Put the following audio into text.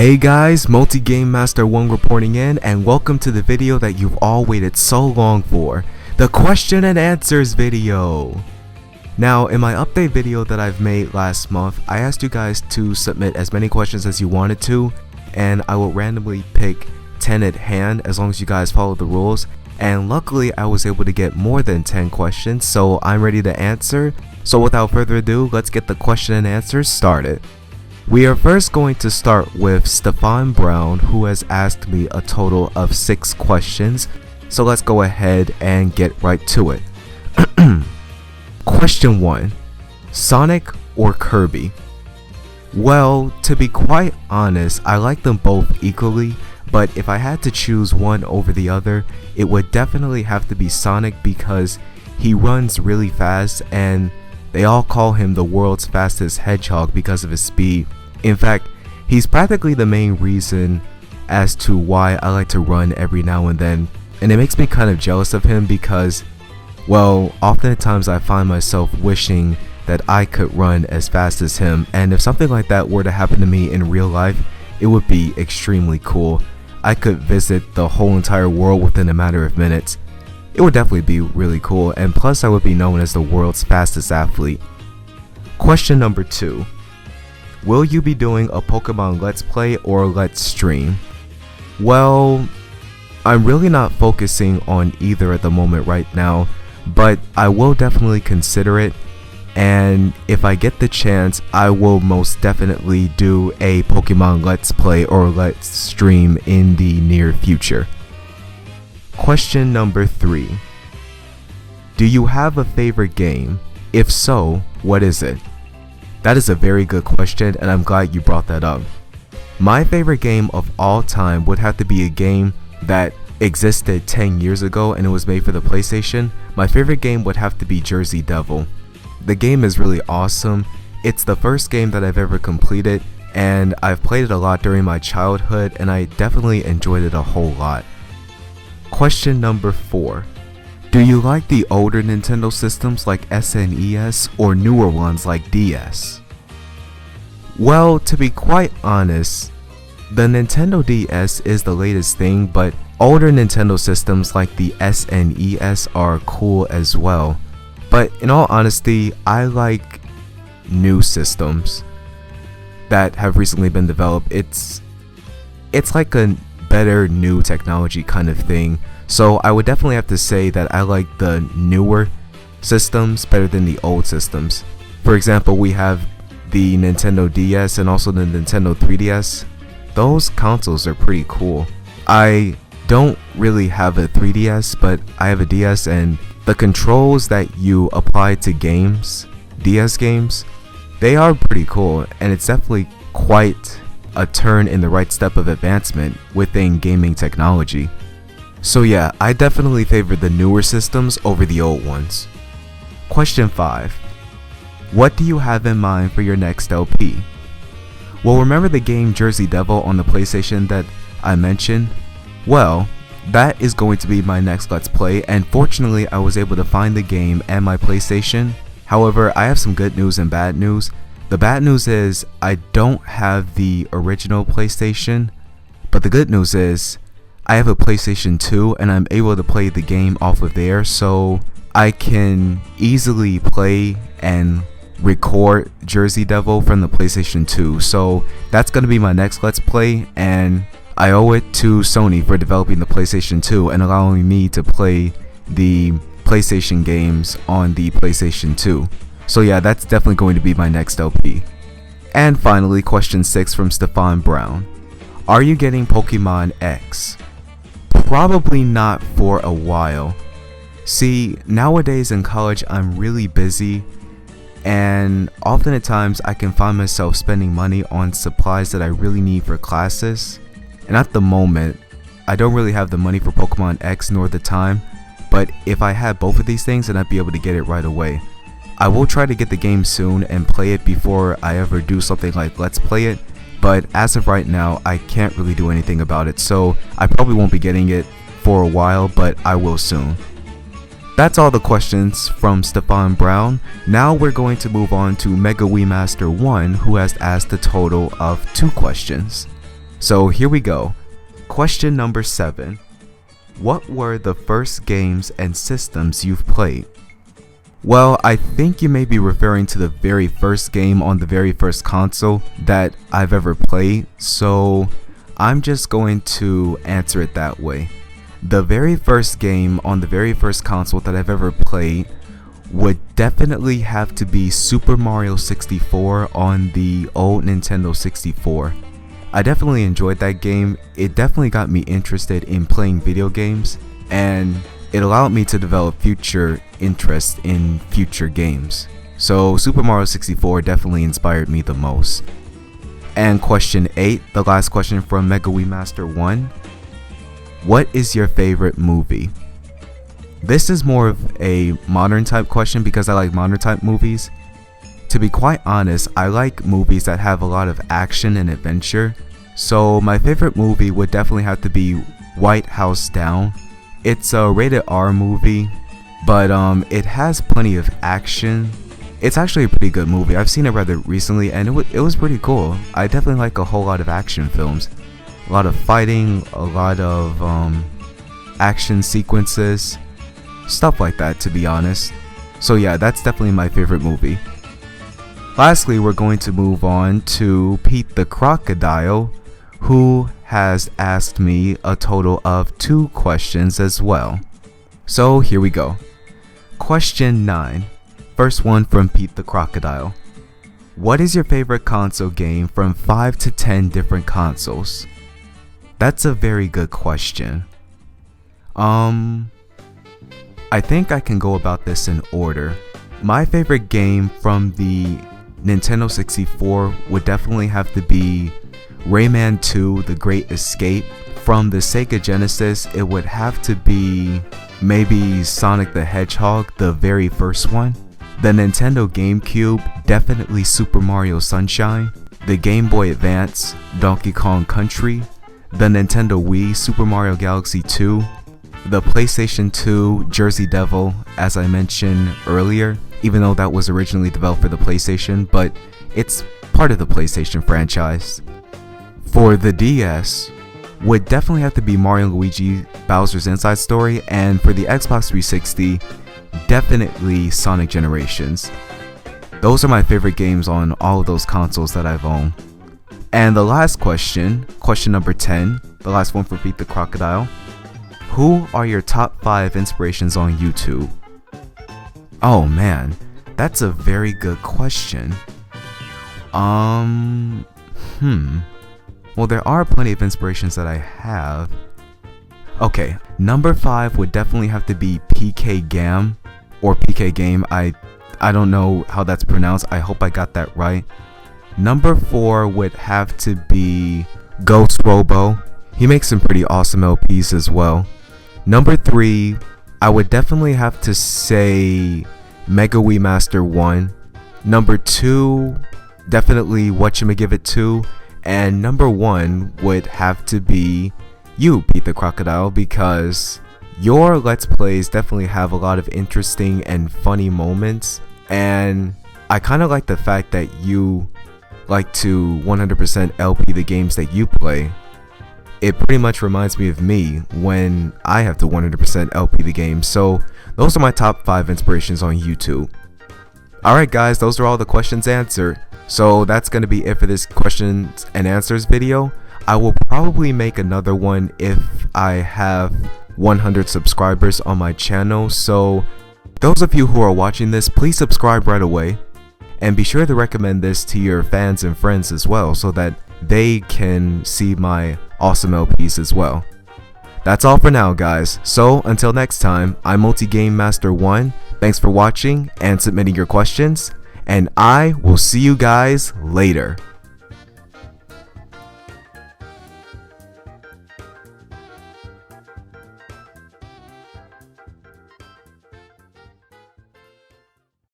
Hey guys, MultiGamemaster1 reporting in, and welcome to the video that you've all waited so long for, the question and answers video. Now, in my update video that I've made last month, I asked you guys to submit as many questions as you wanted to, and I will randomly pick 10 at hand as long as you guys follow the rules. And luckily I was able to get more than 10 questions, so I'm ready to answer. So without further ado, let's get the question and answers started. We are first going to start with Stefan Brown, who has asked me a total of 6 questions. So let's go ahead and get right to it. Question 1. Sonic or Kirby? Well, to be quite honest, I like them both equally, but if I had to choose one over the other, it would definitely have to be Sonic because he runs really fast and they all call him the world's fastest hedgehog because of his speed. In fact, he's practically the main reason as to why I like to run every now and then, and it makes me kind of jealous of him because, well, oftentimes I find myself wishing that I could run as fast as him, and if something like that were to happen to me in real life, it would be extremely cool. I could visit the whole entire world within a matter of minutes. It would definitely be really cool, and plus I would be known as the world's fastest athlete. Question number 2. Will you be doing a Pokemon Let's Play or Let's Stream? Well, I'm really not focusing on either at the moment right now, but I will definitely consider it, and if I get the chance, I will most definitely do a Pokemon Let's Play or Let's Stream in the near future. Question number 3. Do you have a favorite game? If so, what is it? That is a very good question, and I'm glad you brought that up. My favorite game of all time would have to be a game that existed 10 years ago and it was made for the PlayStation. My favorite game would have to be Jersey Devil. The game is really awesome. It's the first game that I've ever completed, and I've played it a lot during my childhood, and I definitely enjoyed it a whole lot. Question number 4. Do you like the older Nintendo systems like SNES or newer ones like DS? Well, to be quite honest, the Nintendo DS is the latest thing, but older Nintendo systems like the SNES are cool as well. But in all honesty, I like new systems that have recently been developed. It's like a better new technology kind of thing. So I would definitely have to say that I like the newer systems better than the old systems. For example, we have the Nintendo DS and also the Nintendo 3DS. Those consoles are pretty cool. I don't really have a 3DS, but I have a DS, and the controls that you apply to games, DS games, they are pretty cool, and it's definitely quite a turn in the right step of advancement within gaming technology. So yeah, I definitely favor the newer systems over the old ones. Question 5. What do you have in mind for your next LP? Well, remember the game Jersey Devil on the PlayStation that I mentioned? Well, that is going to be my next Let's Play, and fortunately I was able to find the game and my PlayStation. However, I have some good news and bad news. The bad news is I don't have the original PlayStation, but the good news is I have a PlayStation 2 and I'm able to play the game off of there, so I can easily play and record Jersey Devil from the PlayStation 2. So that's going to be my next Let's Play, and I owe it to Sony for developing the PlayStation 2 and allowing me to play the PlayStation games on the PlayStation 2. So yeah, that's definitely going to be my next LP. And finally, question 6 from Stefan Brown. Are you getting Pokemon X? Probably not for a while. See, nowadays in college I'm really busy, and often at times I can find myself spending money on supplies that I really need for classes. And at the moment, I don't really have the money for Pokemon X nor the time, but if I had both of these things, then I'd be able to get it right away. I will try to get the game soon and play it before I ever do something like Let's Play it, but as of right now, I can't really do anything about it, so I probably won't be getting it for a while, but I will soon. That's all the questions from Stefan Brown. Now we're going to move on to MultiGamemaster1, who has asked a total of 2 questions. So here we go. Question number 7. What were the first games and systems you've played? Well, I think you may be referring to the very first game on the very first console that I've ever played, so I'm just going to answer it that way. The very first game on the very first console that I've ever played would definitely have to be Super Mario 64 on the old Nintendo 64. I definitely enjoyed that game. It definitely got me interested in playing video games, and it allowed me to develop future interest in future games. So Super Mario 64 definitely inspired me the most. And question 8, the last question from MultiGamemaster1. What is your favorite movie? This is more of a modern type question because I like modern type movies. To be quite honest, I like movies that have a lot of action and adventure. So my favorite movie would definitely have to be White House Down. It's a rated R movie, but it has plenty of action. It's actually a pretty good movie. I've seen it rather recently and it was pretty cool. I definitely like a whole lot of action films. A lot of fighting, a lot of action sequences, stuff like that, to be honest. So yeah, that's definitely my favorite movie. Lastly, we're going to move on to Pete the Crocodile, who has asked me a total of 2 questions as well. So here we go. Question 9. First one from Pete the Crocodile. What is your favorite console game from 5 to 10 different consoles? That's a very good question. I think I can go about this in order. My favorite game from the Nintendo 64 would definitely have to be Rayman 2: The Great Escape. From the Sega Genesis, it would have to be maybe Sonic the Hedgehog, the very first one. The Nintendo GameCube, definitely Super Mario Sunshine. The Game Boy Advance, Donkey Kong Country. The Nintendo Wii, Super Mario Galaxy 2. The PlayStation 2, Jersey Devil, as I mentioned earlier, even though that was originally developed for the PlayStation, but it's part of the PlayStation franchise. For the DS, would definitely have to be Mario & Luigi Bowser's Inside Story, and for the Xbox 360, definitely Sonic Generations. Those are my favorite games on all of those consoles that I've owned. And the last question, question number 10, the last one for Pete the Crocodile. Who are your top 5 inspirations on YouTube? Oh man, that's a very good question. Well, there are plenty of inspirations that I have. Okay, number 5 would definitely have to be PK Gam or PK Game. I don't know how that's pronounced. I hope I got that right. Number 4 would have to be Ghost Robo. He makes some pretty awesome LPs as well. Number 3, I would definitely have to say MultiGamemaster1. Number 2, definitely Whatchamagiveit 2. And number 1 would have to be you, Pete the Crocodile, because your Let's Plays definitely have a lot of interesting and funny moments. And I kind of like the fact that you like to 100% LP the games that you play. It pretty much reminds me of me when I have to 100% LP the game. So those are my top 5 inspirations on YouTube. Alright guys, those are all the questions answered. So that's going to be it for this questions and answers video. I will probably make another one if I have 100 subscribers on my channel. So those of you who are watching this, please subscribe right away. And be sure to recommend this to your fans and friends as well, so that they can see my awesome LPs as well. That's all for now guys. So until next time, I'm MultiGamemaster1. Thanks for watching and submitting your questions. And I will see you guys later.